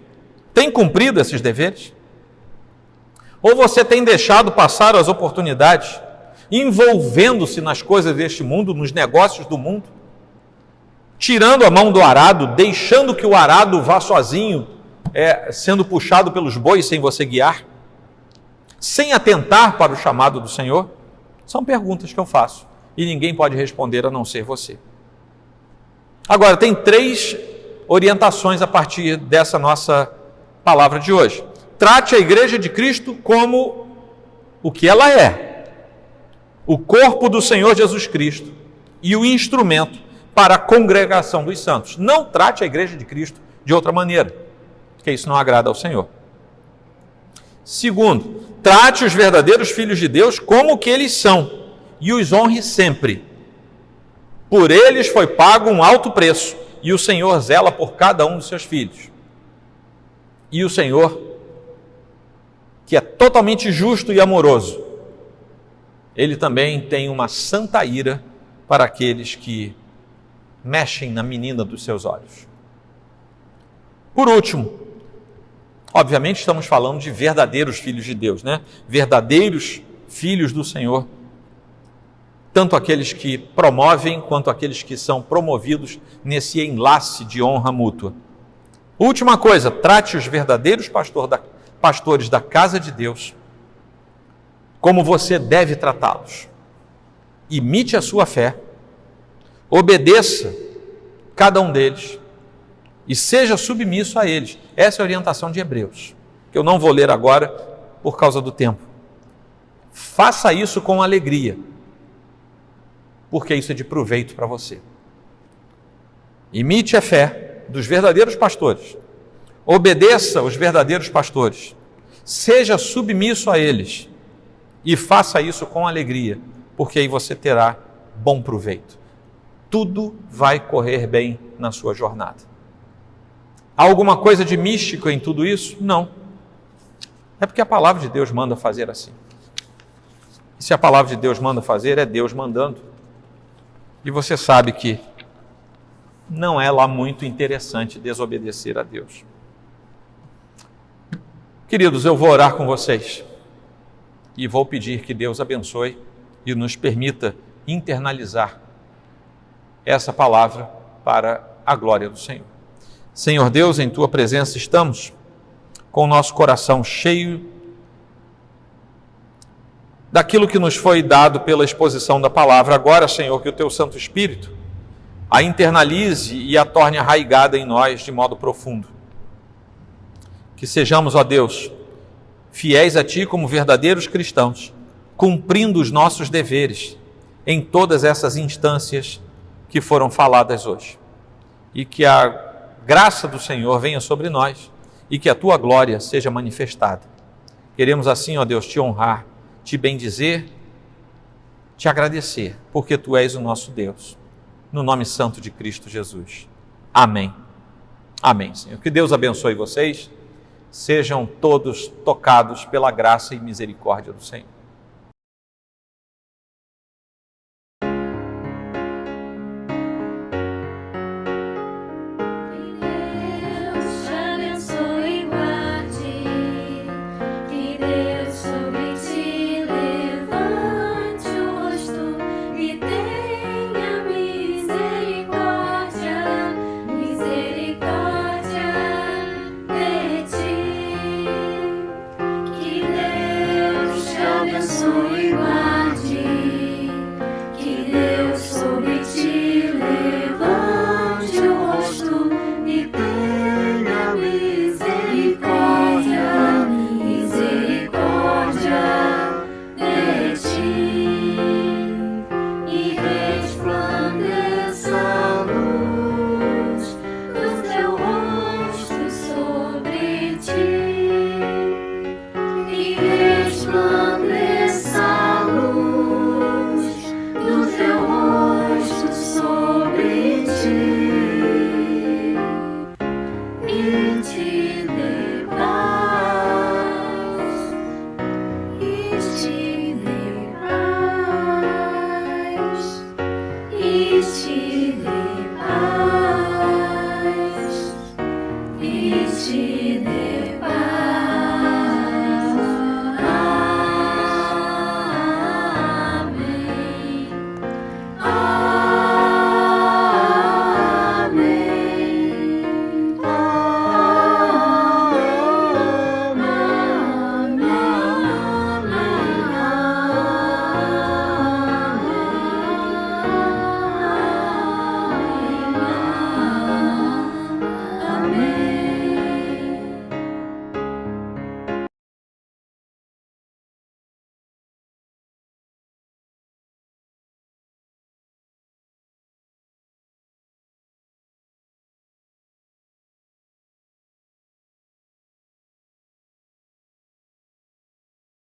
tem cumprido esses deveres? Ou você tem deixado passar as oportunidades, envolvendo-se nas coisas deste mundo, nos negócios do mundo, tirando a mão do arado, deixando que o arado vá sozinho, sendo puxado pelos bois sem você guiar, sem atentar para o chamado do Senhor? São perguntas que eu faço e ninguém pode responder a não ser você. Agora, tem 3 orientações a partir dessa nossa palavra de hoje. Trate a igreja de Cristo como o que ela é: o corpo do Senhor Jesus Cristo e o instrumento para a congregação dos santos. Não trate a igreja de Cristo de outra maneira, porque isso não agrada ao Senhor. Segundo, trate os verdadeiros filhos de Deus como o que eles são e os honre sempre. Por eles foi pago um alto preço e o Senhor zela por cada um dos seus filhos. E o Senhor, que é totalmente justo e amoroso, Ele também tem uma santa ira para aqueles que mexem na menina dos seus olhos. Por último, obviamente estamos falando de verdadeiros filhos de Deus, né? Verdadeiros filhos do Senhor, tanto aqueles que promovem quanto aqueles que são promovidos nesse enlace de honra mútua. Última coisa, trate os verdadeiros pastores da casa de Deus como você deve tratá-los. Imite a sua fé, obedeça cada um deles e seja submisso a eles. Essa é a orientação de Hebreus, que eu não vou ler agora por causa do tempo. Faça isso com alegria, porque isso é de proveito para você. Imite a fé dos verdadeiros pastores, obedeça os verdadeiros pastores, seja submisso a eles e faça isso com alegria, porque aí você terá bom proveito. Tudo vai correr bem na sua jornada. Há alguma coisa de místico em tudo isso? Não. É porque a palavra de Deus manda fazer assim. E se a palavra de Deus manda fazer, é Deus mandando. E você sabe que não é lá muito interessante desobedecer a Deus. Queridos, eu vou orar com vocês e vou pedir que Deus abençoe e nos permita internalizar essa palavra para a glória do Senhor. Senhor Deus, em Tua presença estamos com o nosso coração cheio daquilo que nos foi dado pela exposição da palavra. Agora, Senhor, que o Teu Santo Espírito a internalize e a torne arraigada em nós de modo profundo. Que sejamos, ó Deus, fiéis a Ti como verdadeiros cristãos, cumprindo os nossos deveres em todas essas instâncias que foram faladas hoje. E que a graça do Senhor venha sobre nós e que a Tua glória seja manifestada. Queremos assim, ó Deus, Te honrar, Te bendizer, Te agradecer, porque Tu és o nosso Deus. No nome santo de Cristo Jesus. Amém. Amém, Senhor. Que Deus abençoe vocês. Sejam todos tocados pela graça e misericórdia do Senhor.